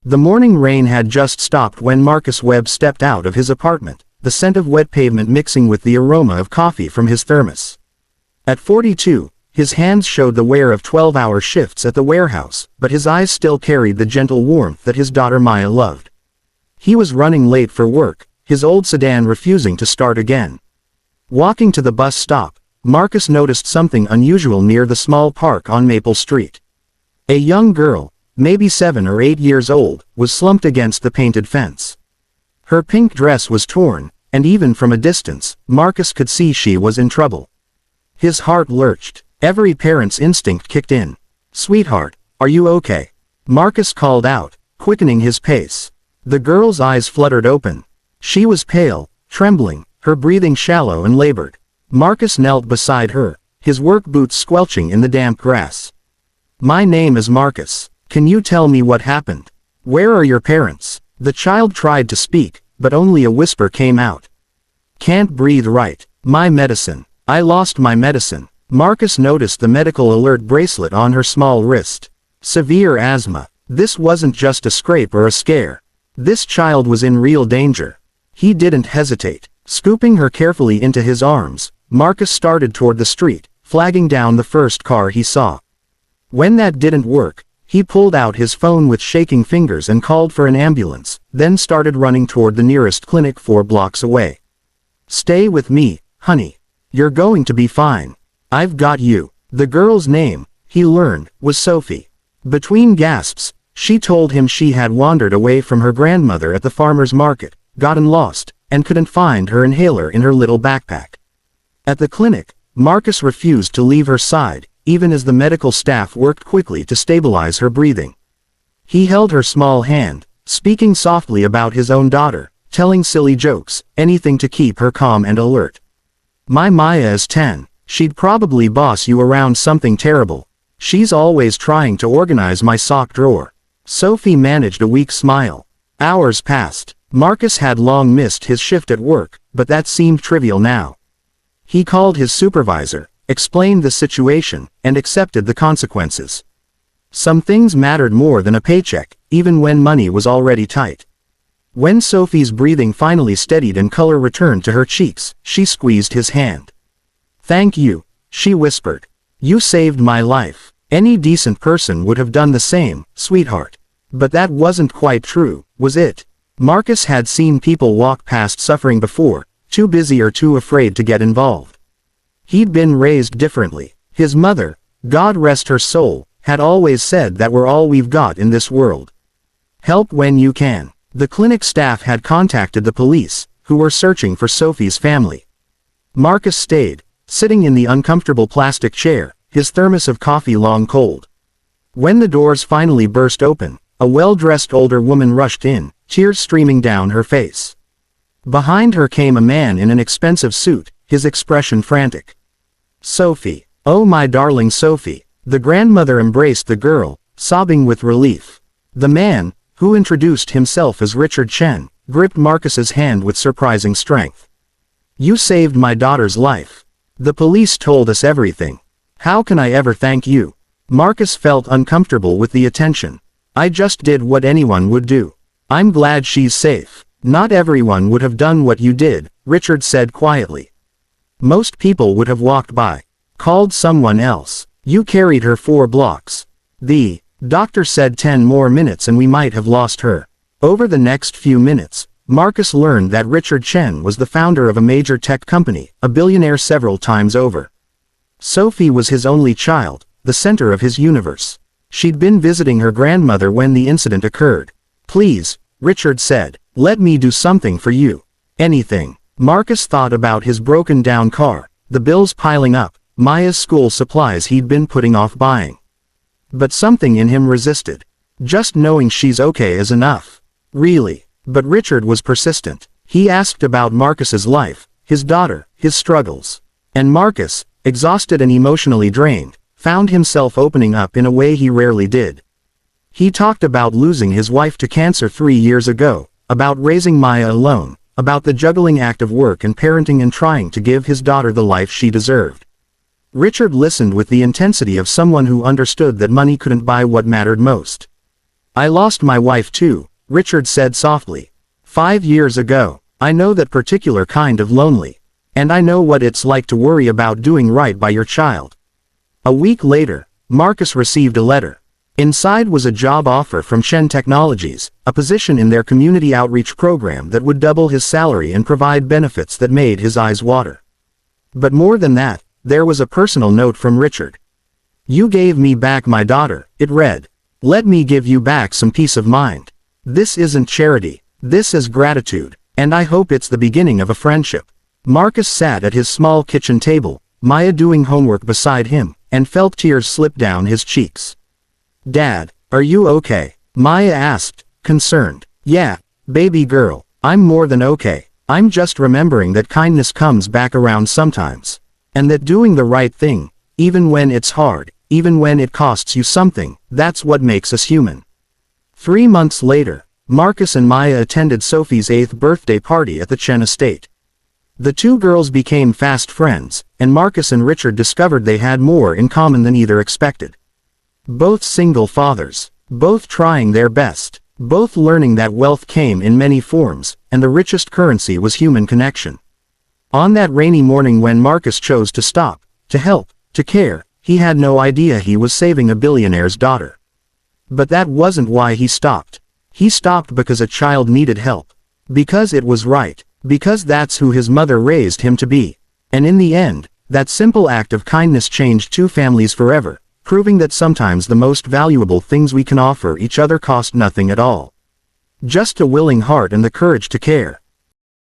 The morning rain had just stopped when Marcus Webb stepped out of his apartment, the scent of wet pavement mixing with the aroma of coffee from his thermos. At 42, his hands showed the wear of 12-hour shifts at the warehouse, but his eyes still carried the gentle warmth that his daughter Maya loved. He was running late for work, his old sedan refusing to start again. Walking to the bus stop, Marcus noticed something unusual near the small park on Maple Street. A young girl, maybe 7 or 8 years old, was slumped against the painted fence. Her pink dress was torn, and even from a distance, Marcus could see she was in trouble. His heart lurched. Every parent's instinct kicked in. "Sweetheart, are you okay?" Marcus called out, quickening his pace. The girl's eyes fluttered open. She was pale, trembling, her breathing shallow and labored. Marcus knelt beside her, his work boots squelching in the damp grass. "My name is Marcus. Can you tell me what happened? Where are your parents?" The child tried to speak, but only a whisper came out. "Can't breathe right. My medicine. I lost my medicine." Marcus noticed the medical alert bracelet on her small wrist. Severe asthma. This wasn't just a scrape or a scare. This child was in real danger. He didn't hesitate. Scooping her carefully into his arms, Marcus started toward the street, flagging down the first car he saw. When that didn't work, he pulled out his phone with shaking fingers and called for an ambulance, then started running toward the nearest clinic 4 blocks away. "Stay with me, honey. You're going to be fine. I've got you." The girl's name, he learned, was Sophie. Between gasps, she told him she had wandered away from her grandmother at the farmer's market, gotten lost, and couldn't find her inhaler in her little backpack. At the clinic, Marcus refused to leave her side, even as the medical staff worked quickly to stabilize her breathing. He held her small hand, speaking softly about his own daughter, telling silly jokes, anything to keep her calm and alert. "My Maya is 10. She'd probably boss you around something terrible. She's always trying to organize my sock drawer." Sophie managed a weak smile. Hours passed. Marcus had long missed his shift at work, but that seemed trivial now. He called his supervisor, explained the situation, and accepted the consequences. Some things mattered more than a paycheck, even when money was already tight. When Sophie's breathing finally steadied and color returned to her cheeks, she squeezed his hand. "Thank you," she whispered. "You saved my life. Any decent person would have done the same, sweetheart." But that wasn't quite true, was it? Marcus had seen people walk past suffering before, too busy or too afraid to get involved. He'd been raised differently. His mother, God rest her soul, had always said that we're all we've got in this world. Help when you can. The clinic staff had contacted the police, who were searching for Sophie's family. Marcus stayed, sitting in the uncomfortable plastic chair, his thermos of coffee long cold. When the doors finally burst open, a well-dressed older woman rushed in, tears streaming down her face. Behind her came a man in an expensive suit, his expression frantic. "Sophie. Oh my darling Sophie." The grandmother embraced the girl, sobbing with relief. The man, who introduced himself as Richard Chen, gripped Marcus's hand with surprising strength. "You saved my daughter's life. The police told us everything. How can I ever thank you?" Marcus felt uncomfortable with the attention. "I just did what anyone would do. I'm glad she's safe." "Not everyone would have done what you did," Richard said quietly. "Most people would have walked by. Called someone else. You carried her 4 blocks. The doctor said 10 more minutes and we might have lost her." Over the next few minutes, Marcus learned that Richard Chen was the founder of a major tech company, a billionaire several times over. Sophie was his only child, the center of his universe. She'd been visiting her grandmother when the incident occurred. "Please," Richard said, "let me do something for you. Anything." Marcus thought about his broken-down car, the bills piling up, Maya's school supplies he'd been putting off buying. But something in him resisted. Just knowing she's okay is enough. Really. But Richard was persistent. He asked about Marcus's life, his daughter, his struggles. And Marcus, exhausted and emotionally drained, found himself opening up in a way he rarely did. He talked about losing his wife to cancer 3 years ago, about raising Maya alone, about the juggling act of work and parenting and trying to give his daughter the life she deserved. Richard listened with the intensity of someone who understood that money couldn't buy what mattered most. I lost my wife too, Richard said softly. 5 years ago. I know that particular kind of lonely. And I know what it's like to worry about doing right by your child. A week later, Marcus received a letter. Inside was a job offer from Shen Technologies, a position in their community outreach program that would double his salary and provide benefits that made his eyes water. But more than that, there was a personal note from Richard. You gave me back my daughter, it read. Let me give you back some peace of mind. This isn't charity, this is gratitude, and I hope it's the beginning of a friendship. Marcus sat at his small kitchen table, Maya doing homework beside him, and felt tears slip down his cheeks. Dad, are you okay? Maya asked, concerned. Yeah, baby girl, I'm more than okay. I'm just remembering that kindness comes back around sometimes. And that doing the right thing, even when it's hard, even when it costs you something, that's what makes us human. 3 months later, Marcus and Maya attended Sophie's 8th birthday party at the Chen estate. The two girls became fast friends, and Marcus and Richard discovered they had more in common than either expected. Both single fathers, both trying their best, both learning that wealth came in many forms, and the richest currency was human connection. On that rainy morning when Marcus chose to stop, to help, to care, he had no idea he was saving a billionaire's daughter. But that wasn't why he stopped. He stopped because a child needed help. Because it was right. Because that's who his mother raised him to be. And in the end, that simple act of kindness changed two families forever, proving that sometimes the most valuable things we can offer each other cost nothing at all. Just a willing heart and the courage to care.